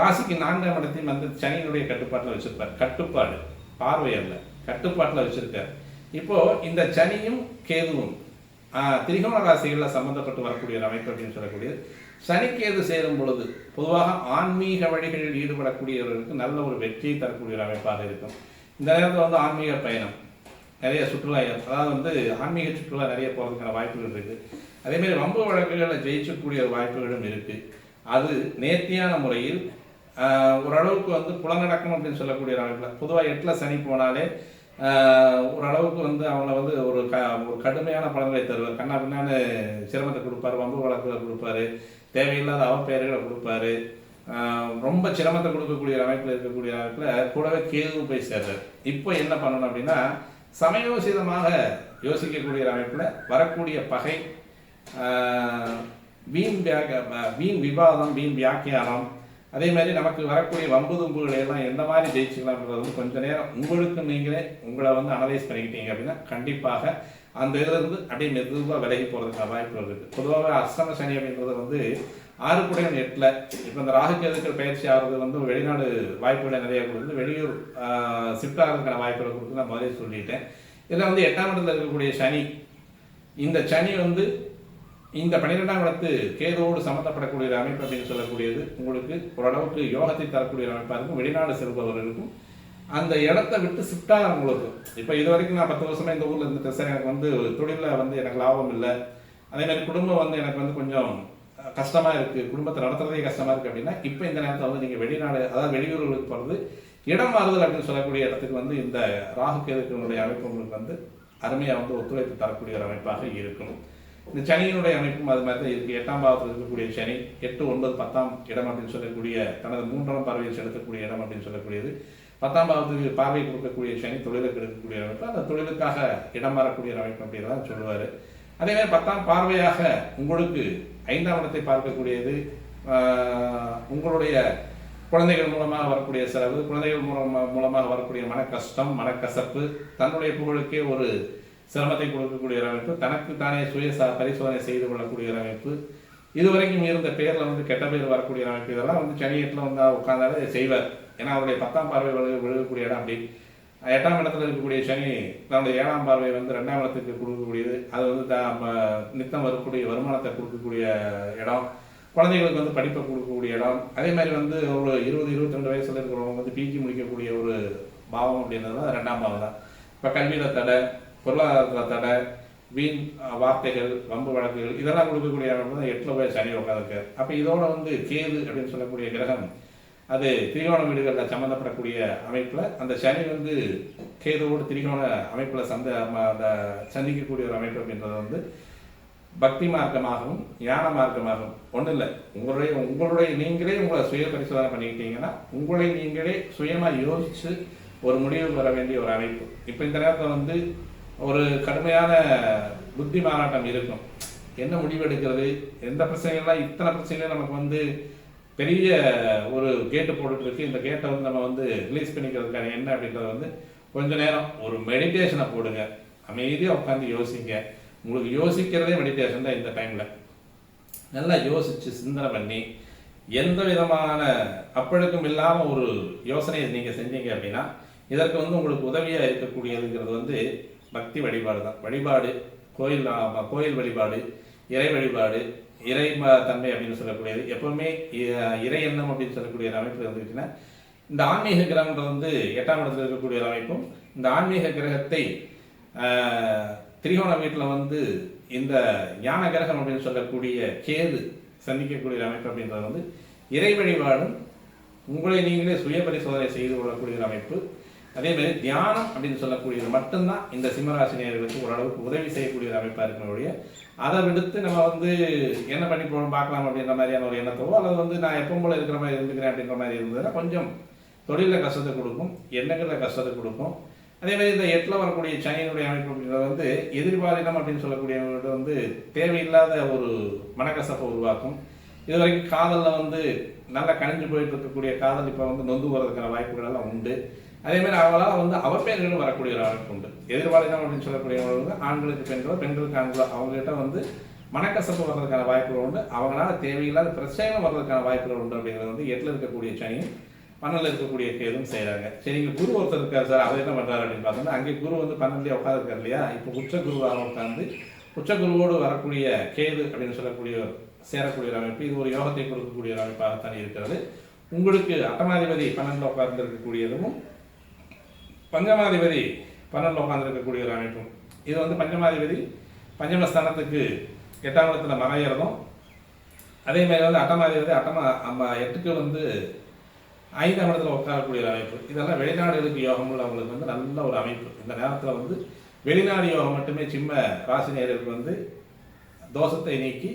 ராசிக்கு 4ஆம் இடத்தையும் வந்து சனியினுடைய கட்டுப்பாட்டில் வச்சிருப்பார். கட்டுப்பாடு, பார்வை அல்ல, கட்டுப்பாட்டில் வச்சிருக்கார். இப்போ இந்த சனியும் கேதுவும் திரிகோண ராசிகளில் சம்பந்தப்பட்டு வரக்கூடிய ஒரு அமைப்பு அப்படின்னு சொல்லக்கூடியது. சனிக்கேது சேரும் பொழுது பொதுவாக ஆன்மீக வழிகளில் ஈடுபடக்கூடியவர்களுக்கு நல்ல ஒரு வெற்றியை தரக்கூடிய ஒரு அமைப்பாக இருக்கும். இந்த நேரத்தில் வந்து ஆன்மீக பயணம் நிறைய சுற்றுலா, அதாவது வந்து ஆன்மீக சுற்றுலா நிறைய போகிறதுக்கான வாய்ப்புகள் இருக்குது. அதேமாதிரி வம்பு வழக்குகளில் ஜெயிச்சக்கூடிய வாய்ப்புகளும் இருக்குது. அது நேர்த்தியான முறையில் ஓரளவுக்கு வந்து புலநடக்கம் அப்படின்னு சொல்லக்கூடிய ஒரு அமைப்பில் பொதுவாக 8ல் சனி போனாலே ஓரளவுக்கு வந்து அவங்கள வந்து ஒரு கடுமையான பலன்களை தருவார். கண்ணா பின்னான்னு சிரமத்தை கொடுப்பாரு, வம்பு வழக்குகளை கொடுப்பாரு, தேவையில்லாத அவப்பெயர்களை கொடுப்பாரு, ரொம்ப சிரமத்தை கொடுக்கக்கூடிய அமைப்பில் இருக்கக்கூடிய அமைப்பில் கூடவே கேதுவும் போய் சேர்றார். இப்போ என்ன பண்ணணும் அப்படின்னா சமயோசிதமாக யோசிக்கக்கூடிய அமைப்பில் வரக்கூடிய பகை, வீண் விவாதம், வீண் வியாக்கியானம், அதே மாதிரி நமக்கு வரக்கூடிய வம்பு தும்புகளை எல்லாம் எந்த மாதிரி ஜெயிச்சுக்கலாம்ன்றது வந்து கொஞ்ச நேரம் உங்களுக்கு நீங்களே உங்களை வந்து அனலைஸ் பண்ணிக்கிட்டீங்க அப்படின்னா கண்டிப்பாக அந்த இதிலிருந்து அப்படியே மெதுவாக விலகி போகிறதுக்கான வாய்ப்புகள் இருக்குது. பொதுவாக அஷ்டம சனி அப்படின்றது வந்து 6 8ல் இப்போ இந்த ராகுகேதுக்கள் பயிற்சி ஆகிறது வந்து வெளிநாடு வாய்ப்புகளை நிறைய கொடுக்குது, வெளியூர் ஷிஃப்ட் ஆகிறதுக்கான வாய்ப்புகளை கொடுத்து நான் முதலே சொல்லிட்டேன். இதில் வந்து 8ஆம் இடத்துல இருக்கக்கூடிய சனி, இந்த சனி வந்து இந்த 12ஆம் இடத்து கேதுவோடு சம்மந்தப்படக்கூடிய அமைப்பு அப்படின்னு சொல்லக்கூடியது உங்களுக்கு ஓரளவுக்கு யோகத்தை தரக்கூடிய அமைப்பாக இருக்கும். வெளிநாடு செல்பவர்களுக்கும் அந்த இடத்த விட்டு ஷிஃப்ட் ஆகிறவங்களுக்கு, இப்போ இது வரைக்கும் நான் 10 வருஷமா இந்த ஊரில் இருந்துட்டு சார் எனக்கு வந்து தொழிலில் வந்து எனக்கு லாபம் இல்லை, அதே மாதிரி குடும்பம் வந்து எனக்கு வந்து கொஞ்சம் கஷ்டமாக இருக்குது, குடும்பத்தை நடத்துறதே கஷ்டமாக இருக்குது அப்படின்னா இப்போ இந்த நேரத்தில் வந்து நீங்கள் வெளிநாடு, அதாவது வெளியூர்களுக்கு போகிறது, இடம் மாறுதல் அப்படின்னு சொல்லக்கூடிய இடத்துக்கு வந்து இந்த ராகு கேதுக்களுடைய அமைப்பு உங்களுக்கு வந்து அருமையாக வந்து ஒத்துழைப்பு தரக்கூடிய ஒரு அமைப்பாக இருக்கும். இந்த சனியினுடைய அமைப்பும் அது மாதிரி தான் இருக்குது. 8ஆம் பாவத்தில் இருக்கக்கூடிய சனி 8, 9, 10ஆம் இடம் அப்படின்னு சொல்லக்கூடிய தனது 3ஆம் பார்வையை செலுத்தக்கூடிய இடம் அப்படின்னு சொல்லக்கூடியது. 10ஆம் பாவத்துக்கு பார்வை கொடுக்கக்கூடிய சனி தொழிலுக்கு எடுக்கக்கூடிய அமைப்பு, அந்த தொழிலுக்காக இடம் மாறக்கூடிய அமைப்பு அப்படின்றதான் சொல்லுவார். அதே மாதிரி 10ஆம் பார்வையாக உங்களுக்கு 5ஆம் இடத்தை பார்க்கக்கூடியது உங்களுடைய குழந்தைகள் மூலமாக வரக்கூடிய செலவு, குழந்தைகள் மூலமாக வரக்கூடிய மன கஷ்டம், மனக்கசப்பு, தன்னுடைய புகழுக்கே ஒரு சிரமத்தை கொடுக்கக்கூடிய அமைப்பு, தனக்கு தானே சுய பரிசோதனை செய்து கொள்ளக்கூடிய அமைப்பு, இதுவரைக்கும் இருந்த பேரில் வந்து கெட்ட பேர் வரக்கூடிய அமைப்பு, இதெல்லாம் வந்து சனி 8ல் வந்து உட்கார்ந்தாலே செய்வார். ஏன்னா அவருடைய 10ஆம் பார்வை விழுகக்கூடிய இடம் அப்படி. 8ஆம் இடத்துல இருக்கக்கூடிய சனி தன்னுடைய 7ஆம் பார்வை வந்து 2ஆம் இடத்துக்கு கொடுக்கக்கூடியது, அது வந்து நித்தம் வரக்கூடிய வருமானத்தை கொடுக்கக்கூடிய இடம், குழந்தைகளுக்கு வந்து படிப்பை கொடுக்கக்கூடிய இடம். அதே மாதிரி வந்து ஒரு 20, 22 வயசுல இருக்கிறவங்க வந்து பிஜி முடிக்கக்கூடிய ஒரு பாவம் அப்படின்றது தான் 2ஆம் பாவம் தான். இப்போ கல்வியில் தடை, பொருளாதாரத்தில் தடை, வீண் வார்த்தைகள், வம்பு வழக்குகள் இதெல்லாம் கொடுக்கக்கூடிய 8ல் போய் சனி உட்காந்துருக்காரு. அப்போ இதோட வந்து கேது அப்படின்னு சொல்லக்கூடிய கிரகம் அது திரிகோண வீடுகளில் சம்மந்தப்படக்கூடிய அமைப்பில் அந்த சனி வந்து கேதுவோடு திரிகோண அமைப்பில் சந்திக்கக்கூடிய ஒரு அமைப்பு அப்படின்றது வந்து பக்தி மார்க்கமாகவும் ஞான மார்க்கமாகவும் ஒன்றும் இல்லை. உங்களுடைய நீங்களே உங்களை சுய பரிசோதனை பண்ணிக்கிட்டீங்கன்னா உங்களை நீங்களே சுயமாக யோசித்து ஒரு முடிவு பெற வேண்டிய ஒரு அமைப்பு. இப்போ இந்த நேரத்தில் வந்து ஒரு கடுமையான புத்தி மாறாட்டம் இருக்கும். என்ன முடிவு எடுக்கிறது, எந்த பிரச்சனைகள்லாம், இத்தனை பிரச்சனைகளும் நமக்கு வந்து பெரிய ஒரு கேட்டு போட்டுருக்கு. இந்த கேட்டை வந்து நம்ம வந்து ரிலீஸ் பண்ணிக்கிறதுக்கான என்ன அப்படின்றத வந்து கொஞ்ச நேரம் ஒரு மெடிடேஷனை போடுங்க. அமைதியாக உட்காந்து யோசிங்க. உங்களுக்கு யோசிக்கிறதே மெடிடேஷன் தான். இந்த டைமில் நல்லா யோசித்து சிந்தனை பண்ணி எந்த விதமான அப்பழுக்கும் இல்லாமல் ஒரு யோசனையை நீங்கள் செஞ்சீங்க அப்படின்னா இதற்கு வந்து உங்களுக்கு உதவியாக இருக்கக்கூடியதுங்கிறது வந்து பக்தி வழிபாடு தான். வழிபாடு, கோயில் வழிபாடு, இறை வழிபாடு, இறை தன்மை அப்படின்னு சொல்லக்கூடியது எப்பவுமே இறை எண்ணம் அப்படின்னு சொல்லக்கூடிய அமைப்பு இருந்துச்சுன்னா இந்த ஆன்மீக கிரகங்கள் வந்து 8ஆம் இடத்துல இருக்கக்கூடிய ஒரு அமைப்பும் இந்த ஆன்மீக கிரகத்தை திரிகோண வீட்டில் வந்து இந்த ஞான கிரகம் அப்படின்னு சொல்லக்கூடிய கேது சந்திக்கக்கூடிய அமைப்பு அப்படின்றது வந்து இறை வழிபாடும் உங்களை நீங்களே சுய பரிசோதனை செய்து கொள்ளக்கூடிய ஒரு அமைப்பு. அதே மாதிரி தியானம் அப்படின்னு சொல்லக்கூடியது மட்டும்தான் இந்த சிம்மராசினியர்களுக்கு ஓரளவுக்கு உதவி செய்யக்கூடிய ஒரு அமைப்பாக இருக்கக்கூடிய, அதை விடுத்து நம்ம வந்து என்ன பண்ணி போகணும் பார்க்கலாம் அப்படின்ற மாதிரியான ஒரு எண்ணத்தோ அல்லது வந்து நான் எப்பவும் போல இருக்கிற மாதிரி இருந்துக்கிறேன் அப்படின்ற மாதிரி இருந்ததுன்னா கொஞ்சம் தொழிலில் கஷ்டத்தை கொடுக்கும், எண்ணங்களில் கஷ்டத்தை கொடுக்கும். அதே மாதிரி இந்த 8ல் வரக்கூடிய சனியினுடைய அமைப்பு அப்படின்றது வந்து எதிர்பாலினம் அப்படின்னு சொல்லக்கூடியவங்கள்ட்ட வந்து தேவையில்லாத ஒரு மனக்கசப்பை உருவாக்கும். இது வரைக்கும் காதலில் வந்து நல்லா கணிஞ்சு போயிட்டு இருக்கக்கூடிய காதல் இப்போ வந்து நொந்து போகிறதுக்கான வாய்ப்புகள் எல்லாம் உண்டு. அதே மாதிரி அவங்களால வந்து அவப்பெயர்களும் வரக்கூடிய ஒரு அமைப்பு உண்டு. எதிர்பாலினம் அப்படின்னு சொல்லக்கூடியவங்க வந்து ஆண்களுக்கு பெண்களோ பெண்களுக்கு ஆண்களோ அவங்ககிட்ட வந்து மனக்கசப்பு வர்றதுக்கான வாய்ப்புகள் உண்டு. அவங்களால தேவையில்லாத பிரச்சனைகளும் வர்றதுக்கான வாய்ப்புகள் உண்டு. அப்படிங்கிறது வந்து 8ல் இருக்கக்கூடிய சனியும் 12ல் இருக்கக்கூடிய கேதும் செய்கிறாங்க. சரி, இங்கே குரு ஒருத்தர் இருக்கார் சார், அவர் என்ன பண்ணுறாரு அப்படின்னு பார்த்தோம்னா அங்கே குரு வந்து 12லேயே உட்காந்துருக்கார் இல்லையா. இப்போ உச்ச குருவாக உட்காந்து உச்ச குருவோடு வரக்கூடிய கேது அப்படின்னு சொல்லக்கூடிய சேரக்கூடிய அமைப்பு இது ஒரு யோகத்தை கொடுக்கக்கூடிய ஒரு அமைப்பாகத்தான் இருக்கிறது. உங்களுக்கு அட்டமாதிபதி 12ல் உட்கார்ந்து இருக்கக்கூடியதும் பஞ்சமாதிபதி 12ல் உட்கார்ந்து இருக்கக்கூடிய ஒரு அமைப்பும் இது வந்து பஞ்சமாதிபதி பஞ்சமஸ்தானத்துக்கு 8ஆம் இடத்துல மறையிறதும் அதே மாதிரி வந்து அட்டமாதிபதி 8க்கு வந்து 5ஆம் இடத்துல உட்காரக்கூடிய ஒரு அமைப்பு. இதெல்லாம் வெளிநாடுகளுக்கு யோகம் உள்ளவங்களுக்கு வந்து நல்ல ஒரு அமைப்பு. இந்த நேரத்தில் வந்து வெளிநாடு யோகம் மட்டுமே சிம்ம ராசினியர்களுக்கு வந்து தோஷத்தை நீக்கி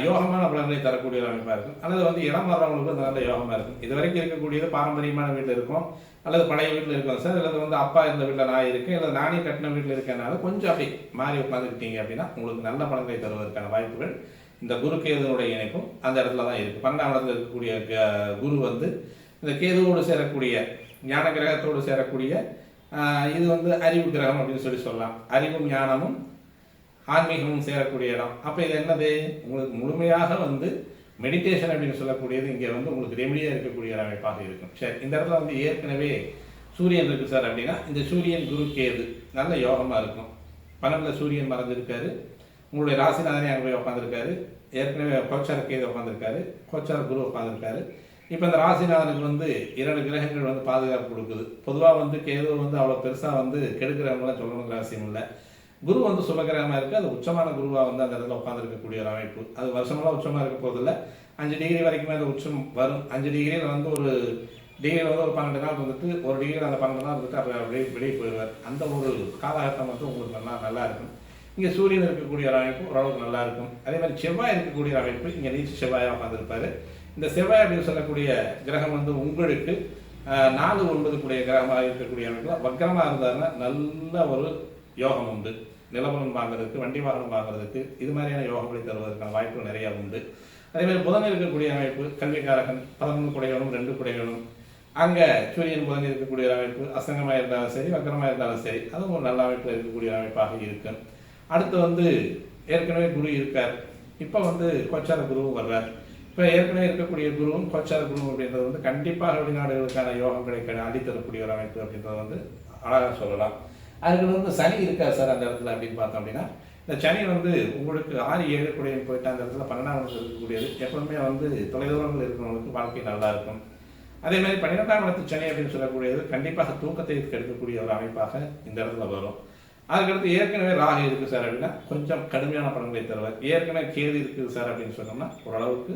யோகமான பலன்களை தரக்கூடிய ஒரு அமைப்பாக இருக்கும். அல்லது வந்து இடம் வர்றவங்களுக்கு வந்து நல்ல யோகமாக இருக்கும். இது வரைக்கும் இருக்கக்கூடியது பாரம்பரியமான வீட்டில் இருக்கும் அல்லது பழைய வீட்டில் இருக்கும் சார், அல்லது வந்து அப்பா இருந்த வீட்டில் நான் இருக்கேன், இல்லை நானே கட்டின வீட்டில் இருக்கனால கொஞ்சம் அப்படி மாறி உட்காந்துக்கிட்டீங்க அப்படின்னா உங்களுக்கு நல்ல பலன்களை தருவதற்கான வாய்ப்புகள் இந்த குரு கேதுனுடைய இணைப்பும் அந்த இடத்துல தான் இருக்குது. 12ஆம் இடத்துல இருக்கக்கூடிய குரு வந்து இந்த கேதுவோடு சேரக்கூடிய ஞான கிரகத்தோடு சேரக்கூடிய இது வந்து அறிவு கிரகம் அப்படின்னு சொல்லலாம். அறிவும் ஞானமும் ஆன்மீகமும் சேரக்கூடிய இடம். அப்போ இது என்னது, உங்களுக்கு முழுமையாக வந்து மெடிடேஷன் அப்படின்னு சொல்லக்கூடியது இங்கே வந்து உங்களுக்கு ரெமடியாக இருக்கக்கூடிய அமைப்பாக இருக்கும். சரி, இந்த இடத்துல வந்து ஏற்கனவே சூரியன் இருக்குது சார் அப்படின்னா இந்த சூரியன் குரு கேது நல்ல யோகமாக இருக்கும். 12ல் சூரியன் மறைஞ்சிருக்காரு, உங்களுடைய ராசிநாதனே அங்கே போய் உட்காந்துருக்காரு, ஏற்கனவே கோச்சார கேது உட்காந்துருக்காரு, கோச்சார குரு உட்காந்துருக்காரு. இப்போ இந்த ராசிநாதனுக்கு வந்து 2 கிரகங்கள் வந்து பாதுகாப்பு கொடுக்குது. பொதுவாக வந்து கேது வந்து அவ்வளோ பெருசாக வந்து கெடுக்கிறவங்களாம் சொல்லணுங்கிற அவசியம் இல்லை. குரு வந்து சுபகிரகமாக இருக்குது, அது உச்சமான குருவாக வந்து அந்த இடத்துல உட்காந்துருக்கக்கூடிய ஒரு அமைப்பு. அது வருஷமெல்லாம் உச்சமாக இருக்க போதில்லை, 5 டிகிரி வரைக்குமே அந்த உச்சம் வரும். 5 டிகிரியில் வந்து ஒரு டிகிரியில் வந்து ஒரு 12 நாள் வந்துட்டு ஒரு டிகிரியில் அந்த 12 நாள் வந்துட்டு அப்புறம் அப்படியே வெளியே போயிடுவார். அந்த ஒரு காலகட்டம் வந்து உங்களுக்கு நல்லா இருக்கும். இங்கே சூரியன் இருக்கக்கூடிய ஒரு அமைப்பு ஓரளவுக்கு நல்லா இருக்கும். அதே மாதிரி செவ்வாய் இருக்கக்கூடிய ஒரு அமைப்பு இங்கே நீச்ச செவ்வாயாக உட்காந்துருப்பாரு. இந்த செவ்வாய் அப்படின்னு சொல்லக்கூடிய கிரகம் வந்து உங்களுக்கு 4, 9 கூடிய கிரகமாக இருக்கக்கூடிய அமைப்பில் வக்கரமாக இருந்தாருன்னா நல்ல ஒரு யோகம் உண்டு. நிலபலம் வாங்குறதுக்கு, வண்டி வாகனம் வாங்குறதுக்கு இது மாதிரியான யோகங்களை தருவதற்கான வாய்ப்புகள் நிறையா உண்டு. அதேமாதிரி புதன் இருக்கக்கூடிய அமைப்பு கல்விக்காரகன் 11 குடைகளும் 2 குடைகளும் அங்கே சூரியன் புதன் இருக்கக்கூடிய அமைப்பு அசங்கமாக இருந்தாலும் சரி வக்கரமாக இருந்தாலும் சரி அதுவும் ஒரு நல்ல அமைப்பில் இருக்கக்கூடிய அமைப்பாக இருக்கு. அடுத்து வந்து ஏற்கனவே குரு இருக்கார், இப்போ வந்து கோச்சார குருவும் வர்றார். இப்போ ஏற்கனவே இருக்கக்கூடிய குருவும் கோச்சார குருவும் அப்படின்றது வந்து கண்டிப்பாக வெளிநாடுகளுக்கான யோகங்களை அடித்தரக்கூடிய ஒரு அமைப்பு அப்படின்றத வந்து அழகாக சொல்லலாம். அதுக்கு வந்து சனி இருக்கார் சார் அந்த இடத்துல அப்படின்னு பார்த்தோம் அப்படின்னா இந்த சனி வந்து உங்களுக்கு 6, 7 கூடையும் போயிட்டு அந்த இடத்துல 12ஆம் இடத்துல இருக்கக்கூடியது எப்பவுமே வந்து தொலைதூரங்கள் இருக்கிறவங்களுக்கு வாழ்க்கை நல்லா இருக்கும். அதே மாதிரி 12ஆம் இடத்து சனி அப்படின்னு சொல்லக்கூடியது கண்டிப்பாக தூக்கத்தை கெடுக்கக்கூடிய ஒரு அமைப்பாக இந்த இடத்துல வரும். அதுக்கடுத்து ஏற்கனவே ராகு இருக்குது சார் அப்படின்னா கொஞ்சம் கடுமையான பலன்களை தருவார். ஏற்கனவே கேது இருக்குது சார் அப்படின்னு சொன்னோம்னா ஓரளவுக்கு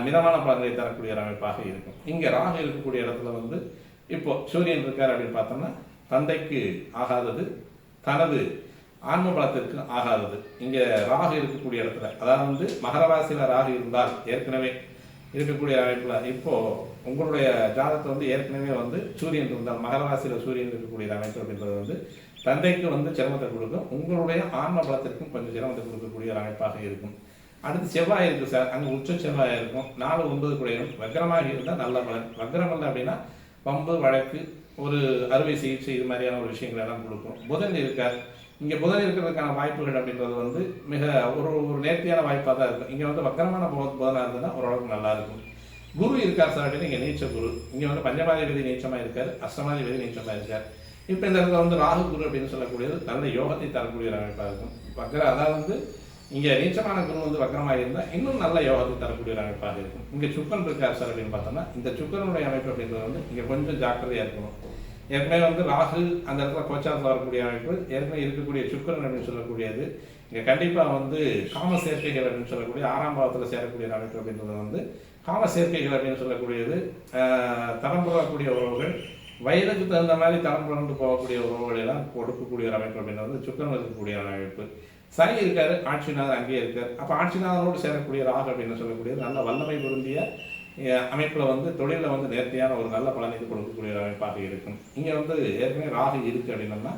மிதமான பலன்களை தரக்கூடிய ஒரு அமைப்பாக இருக்கும். இங்கே ராகு இருக்கக்கூடிய இடத்துல வந்து இப்போ சூரியன் இருக்கார் அப்படின்னு பார்த்தோம்னா தந்தைக்கு ஆகாதது, தனது ஆன்ம பலத்திற்கு ஆகாதது. இங்கே ராகு இருக்கக்கூடிய இடத்துல, அதாவது வந்து மகர ராசியில் ராகு இருந்தால் ஏற்கனவே இருக்கக்கூடிய அமைப்பில் இப்போ உங்களுடைய ஜாதகத்தை வந்து ஏற்கனவே வந்து சூரியன் இருந்தால் மகர ராசியில் சூரியன் இருக்கக்கூடிய அமைப்பு அப்படின்றது வந்து தந்தைக்கு வந்து சிரமத்தை கொடுக்கும், உங்களுடைய ஆன்ம பலத்திற்கும் கொஞ்சம் சிரமத்தை கொடுக்கக்கூடிய ஒரு அமைப்பாக இருக்கும். அடுத்து செவ்வாய் இருக்குது சார், அங்கே உச்ச செவ்வாய் இருக்கும், 4 9 கூடையும் வக்ரமாக இருந்தால் நல்ல பலன். வக்ரம் இல்லை அப்படின்னா வம்பு வழக்கு, ஒரு அறுவை சிகிச்சை, இது மாதிரியான ஒரு விஷயங்கள் எல்லாம் கொடுக்கும். புதன் இருக்கார், இங்கே புதன் இருக்கிறதுக்கான வாய்ப்புகள் அப்படின்றது வந்து மிக ஒரு நேர்த்தியான வாய்ப்பாக தான் இருக்கும். இங்கே வந்து வக்கரமான புதனாக இருந்ததுன்னா ஓரளவுக்கு நல்லா இருக்கும். குரு இருக்கார் சார் அப்படின்னா இங்கே நீச்ச குரு, இங்கே வந்து பஞ்சமாதிபதி நீச்சமாக இருக்கார், அஷ்டமாதிபதி நீச்சமாக இருக்கார். இப்போ இந்த இடத்துல வந்து ராகு குரு அப்படின்னு சொல்லக்கூடியது நல்ல யோகத்தை தரக்கூடிய ஒரு அமைப்பாக இருக்கும். அதாவது வந்து இங்கே நீச்சமான குரு வந்து வக்கரமாக இருந்தால் இன்னும் நல்ல யோகத்தை தரக்கூடிய ஒரு அமைப்பாக இருக்கும். இங்கே சுக்கரன் இருக்கார் சார் அப்படின்னு பார்த்தோம்னா இந்த சுக்கரனுடைய அமைப்பு அப்படின்றது வந்து இங்கே கொஞ்சம் ஜாக்கிரதையாக இருக்கணும். ஏற்கனவே வந்து ராகு அந்த இடத்துல கோச்சாரத்தில் வரக்கூடிய அமைப்பு, ஏற்கனவே இருக்கக்கூடிய சுக்கரன் அப்படின்னு சொல்லக்கூடியது இங்கே கண்டிப்பாக வந்து காம சேர்க்கைகள் அப்படின்னு சொல்லக்கூடிய 6ஆம் பாவத்தில் சேரக்கூடிய அமைப்பு அப்படின்றது வந்து காம சேர்க்கைகள் அப்படின்னு சொல்லக்கூடியது தரம் புறக்கூடிய உறவுகள், வயதுக்கு தகுந்த மாதிரி தரம் புரண்டு போகக்கூடிய உறவுகளை எல்லாம் கொடுக்கக்கூடிய ஒரு அமைப்பு அப்படின்றது வந்து சுக்கரன் இருக்கக்கூடிய அமைப்பு. சனி இருக்காரு, ஆட்சிநாதர் அங்கேயே இருக்கார். அப்போ ஆட்சிநாதரோடு சேரக்கூடிய ராகு அப்படின்னு சொல்லக்கூடியது நல்ல வல்லமை பொருந்திய அமைப்பில் வந்து தொழிலில் வந்து நேர்த்தியான ஒரு நல்ல பலனை கொடுக்கக்கூடிய ஒரு அமைப்பாக இருக்கும். இங்கே வந்து ஏற்கனவே ராகு இருக்குது அப்படின்னா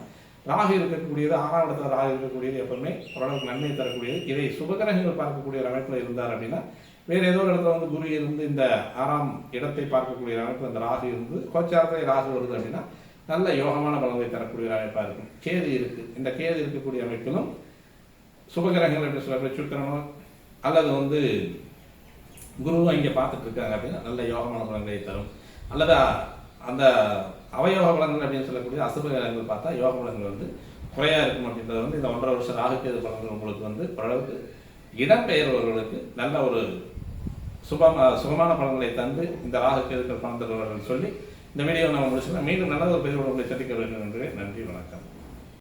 ராகு இருக்கக்கூடியது 6ஆம் இடத்துல ராகு இருக்கக்கூடியது எப்பவுமே ஓரளவுக்கு நன்மை தரக்கூடியது. இதை சுபகிரகங்கள் பார்க்கக்கூடிய ஒரு அமைப்பில் இருந்தார் அப்படின்னா வேறு ஏதோ ஒரு இடத்துல வந்து குரு இருந்து இந்த 6ஆம் இடத்தை பார்க்கக்கூடிய அமைப்பு அந்த ராகு இருந்து கோச்சாரத்தை ராகு வருது அப்படின்னா நல்ல யோகமான பலனை தரக்கூடிய ஒரு அமைப்பாக இருக்கும். கேது இருக்குது, இந்த கேது இருக்கக்கூடிய அமைப்பிலும் சுபகிரகங்கள் எப்படி சொல்ற சுக்கிரனோ அல்லது வந்து குருவும் இங்கே பார்த்துட்டு இருக்காங்க அப்படின்னா நல்ல யோகமான பலன்களை தரும். அல்லது அந்த அவயோக பலன்கள் அப்படின்னு சொல்லக்கூடிய அசுப கிரகங்கள் பார்த்தா யோக பலன்கள் வந்து குறையா இருக்கும் அப்படின்றது வந்து இந்த 1.5 வருஷம் ராகுகேது பலன்கள் உங்களுக்கு வந்து ஓரளவுக்கு இடம்பெயர்வர்களுக்கு நல்ல ஒரு சுகமான பலன்களை தந்து இந்த ராகுகேதுக்கள் பலன் தருவார்கள் சொல்லி இந்த வீடியோ நம்ம முடிச்சுன்னா மீண்டும் நல்ல ஒரு பதிவோடு உங்களை சந்திக்க வேண்டும் என்று நன்றி, வணக்கம்.